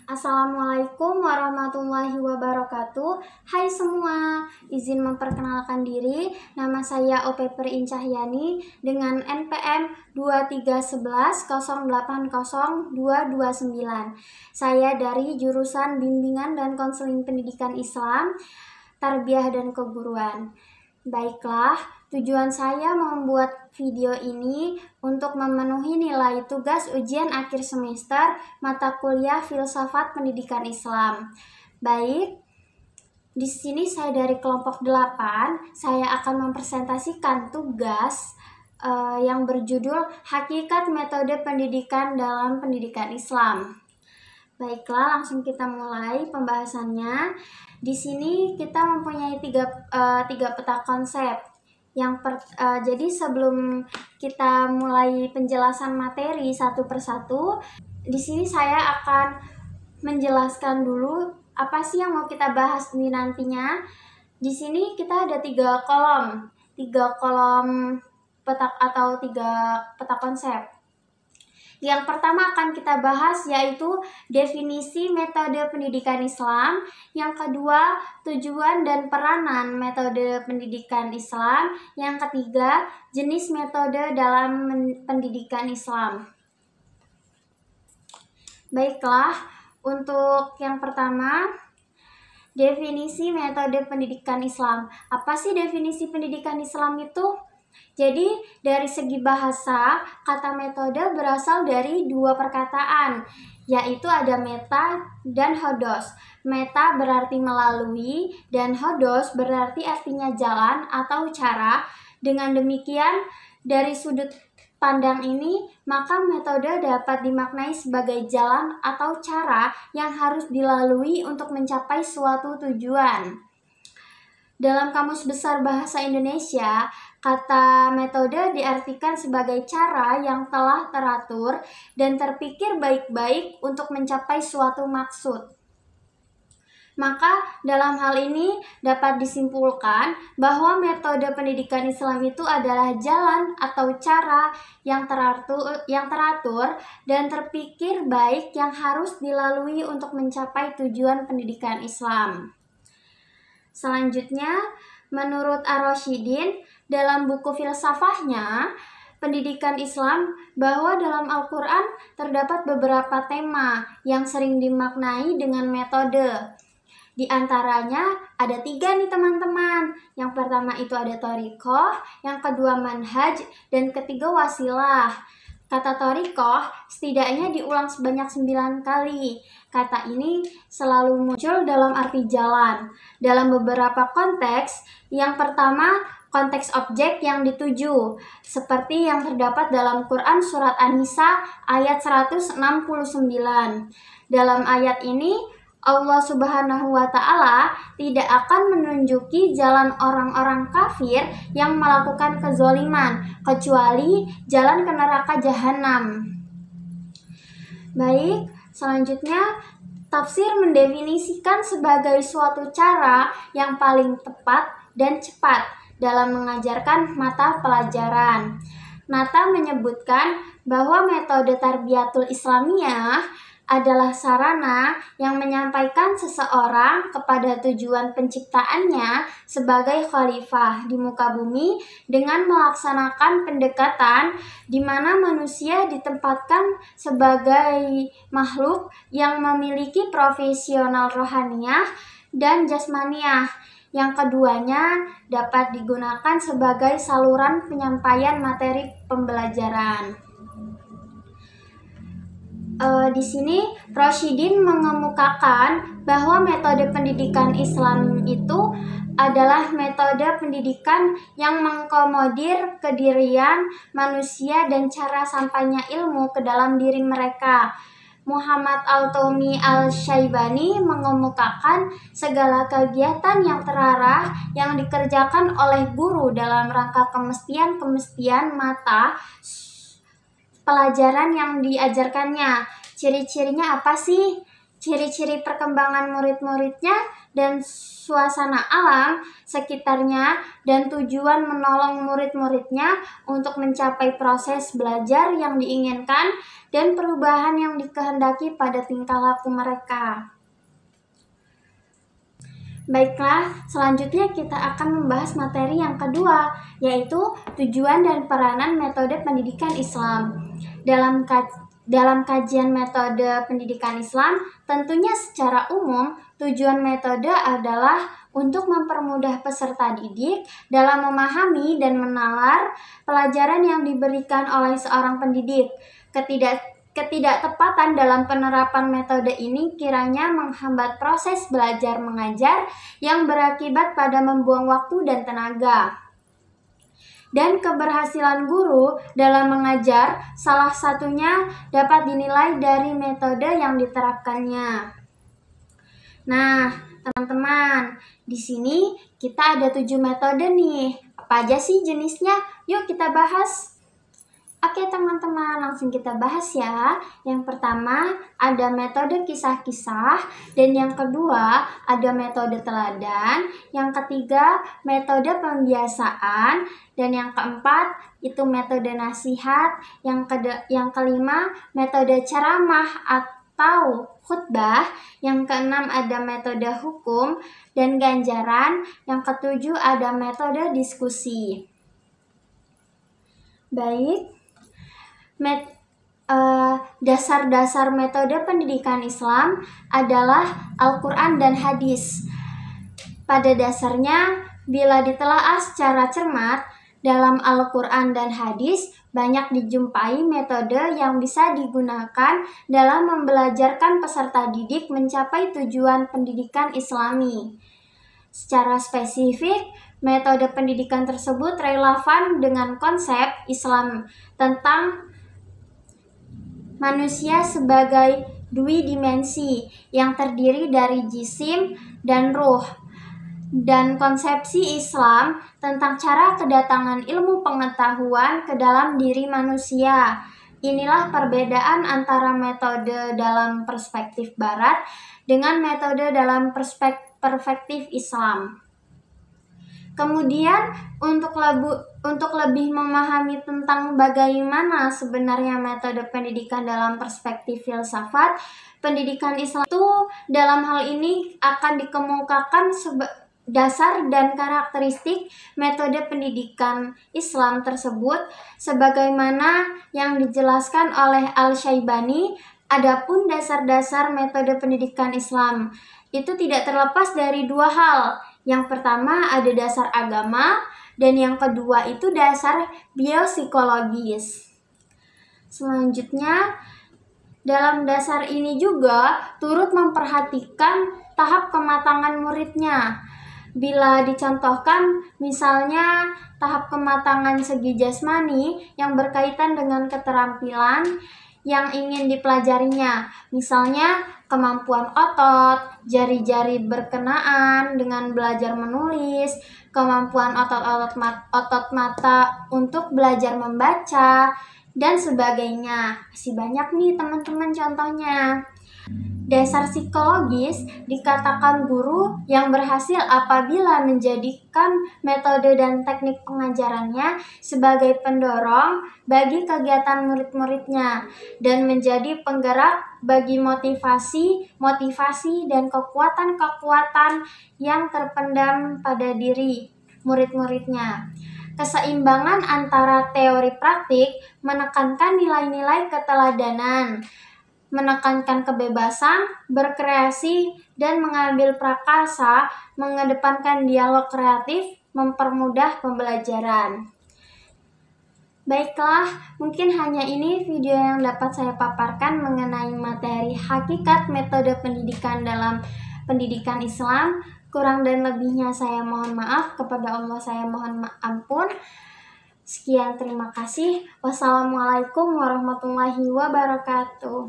Assalamualaikum warahmatullahi wabarakatuh. Hai semua, izin memperkenalkan diri. Nama saya OP Perin Cahyani dengan NPM 2311080229. Saya dari jurusan Bimbingan dan Konseling Pendidikan Islam, Tarbiyah dan Keguruan. Baiklah, tujuan saya membuat video ini untuk memenuhi nilai tugas ujian akhir semester mata kuliah Filsafat Pendidikan Islam. Baik, di sini saya dari kelompok 8, saya akan mempresentasikan tugas yang berjudul Hakikat Metode Pendidikan dalam Pendidikan Islam. Baiklah, langsung kita mulai pembahasannya. Di sini kita mempunyai tiga peta konsep. Jadi sebelum kita mulai penjelasan materi satu persatu, di sini saya akan menjelaskan dulu apa sih yang mau kita bahas ini nantinya. Di sini kita ada tiga kolom peta atau tiga peta konsep. Yang pertama akan kita bahas yaitu definisi metode pendidikan Islam. Yang kedua, tujuan dan peranan metode pendidikan Islam. Yang ketiga, jenis metode dalam pendidikan Islam. Baiklah, untuk yang pertama, definisi metode pendidikan Islam. Apa sih definisi pendidikan Islam itu? Jadi, dari segi bahasa, kata metode berasal dari dua perkataan, yaitu ada meta dan hodos. Meta berarti melalui, dan hodos berarti artinya jalan atau cara. Dengan demikian, dari sudut pandang ini, maka metode dapat dimaknai sebagai jalan atau cara yang harus dilalui untuk mencapai suatu tujuan. Dalam Kamus Besar Bahasa Indonesia, kata metode diartikan sebagai cara yang telah teratur dan terpikir baik-baik untuk mencapai suatu maksud. Maka dalam hal ini dapat disimpulkan bahwa metode pendidikan Islam itu adalah jalan atau cara yang teratur dan terpikir baik yang harus dilalui untuk mencapai tujuan pendidikan Islam. Selanjutnya, menurut Ar-Rasyidin, dalam buku filsafahnya, Pendidikan Islam, bahwa dalam Al-Quran terdapat beberapa tema yang sering dimaknai dengan metode. Di antaranya ada 3 nih teman-teman. Yang pertama itu ada thariqah, yang kedua manhaj, dan ketiga wasilah. Kata thariqah setidaknya diulang sebanyak 9 kali. Kata ini selalu muncul dalam arti jalan. Dalam beberapa konteks, yang pertama konteks objek yang dituju, seperti yang terdapat dalam Quran Surat An-Nisa ayat 169. Dalam ayat ini, Allah Subhanahu wa Ta'ala tidak akan menunjuki jalan orang-orang kafir yang melakukan kezaliman, kecuali jalan ke neraka jahanam. Baik, selanjutnya tafsir mendefinisikan sebagai suatu cara yang paling tepat dan cepat dalam mengajarkan mata pelajaran. Nata menyebutkan bahwa metode Tarbiyatul Islamiyah adalah sarana yang menyampaikan seseorang kepada tujuan penciptaannya sebagai khalifah di muka bumi dengan melaksanakan pendekatan di mana manusia ditempatkan sebagai makhluk yang memiliki profesional rohaniyah dan jasmaniyah. Yang keduanya dapat digunakan sebagai saluran penyampaian materi pembelajaran. Di sini Rasyidin mengemukakan bahwa metode pendidikan Islam itu adalah metode pendidikan yang mengakomodir kedirian manusia dan cara sampainya ilmu ke dalam diri mereka. Muhammad Al-Taumi Al-Syaibani mengemukakan segala kegiatan yang terarah yang dikerjakan oleh guru dalam rangka kemestian mata pelajaran yang diajarkannya. Ciri-cirinya apa sih? ciri-ciri perkembangan murid-muridnya, dan suasana alam sekitarnya, dan tujuan menolong murid-muridnya untuk mencapai proses belajar yang diinginkan dan perubahan yang dikehendaki pada tingkah laku mereka. Baiklah, selanjutnya kita akan membahas materi yang kedua, yaitu tujuan dan peranan metode pendidikan Islam. Dalam kajian metode pendidikan Islam, tentunya secara umum tujuan metode adalah untuk mempermudah peserta didik dalam memahami dan menalar pelajaran yang diberikan oleh seorang pendidik. Ketidaktepatan dalam penerapan metode ini kiranya menghambat proses belajar mengajar yang berakibat pada membuang waktu dan tenaga. Dan keberhasilan guru dalam mengajar salah satunya dapat dinilai dari metode yang diterapkannya. Nah, teman-teman, di sini kita ada 7 metode nih. Apa aja sih jenisnya? Yuk kita bahas. Oke teman-teman, langsung kita bahas ya. Yang pertama ada metode kisah-kisah, dan yang kedua ada metode teladan, yang ketiga metode pembiasaan, dan yang keempat itu metode nasihat, yang kelima metode ceramah atau khutbah, yang keenam ada metode hukum dan ganjaran, yang ketujuh ada metode diskusi. Baik. Dasar-dasar metode pendidikan Islam adalah Al-Quran dan hadis. Pada dasarnya, bila ditelaah secara cermat, dalam Al-Quran dan hadis banyak dijumpai metode yang bisa digunakan dalam membelajarkan peserta didik mencapai tujuan pendidikan Islami. Secara spesifik, metode pendidikan tersebut relevan dengan konsep Islam tentang manusia sebagai dua dimensi yang terdiri dari jisim dan ruh, dan konsepsi Islam tentang cara kedatangan ilmu pengetahuan ke dalam diri manusia. Inilah perbedaan antara metode dalam perspektif Barat dengan metode dalam perspektif Islam. Kemudian untuk lebih memahami tentang bagaimana sebenarnya metode pendidikan dalam perspektif filsafat, pendidikan Islam itu dalam hal ini akan dikemukakan dasar dan karakteristik metode pendidikan Islam tersebut sebagaimana yang dijelaskan oleh Al-Syaibani. Adapun dasar-dasar metode pendidikan Islam itu tidak terlepas dari dua hal. Yang pertama ada dasar agama, dan yang kedua itu dasar biopsikologis. Selanjutnya, dalam dasar ini juga turut memperhatikan tahap kematangan muridnya. Bila dicontohkan, misalnya tahap kematangan segi jasmani yang berkaitan dengan keterampilan yang ingin dipelajarinya, misalnya kemampuan otot, jari-jari berkenaan dengan belajar menulis, kemampuan otot mata untuk belajar membaca, dan sebagainya. Masih banyak nih teman-teman contohnya. Dasar psikologis dikatakan guru yang berhasil apabila menjadikan metode dan teknik pengajarannya sebagai pendorong bagi kegiatan murid-muridnya dan menjadi penggerak bagi motivasi dan kekuatan-kekuatan yang terpendam pada diri murid-muridnya. Keseimbangan antara teori praktik menekankan nilai-nilai keteladanan, menekankan kebebasan, berkreasi, dan mengambil prakarsa, mengedepankan dialog kreatif, mempermudah pembelajaran. Baiklah, mungkin hanya ini video yang dapat saya paparkan mengenai materi hakikat metode pendidikan dalam pendidikan Islam. Kurang dan lebihnya saya mohon maaf, kepada Allah saya mohon ampun. Sekian, terima kasih. Wassalamualaikum warahmatullahi wabarakatuh.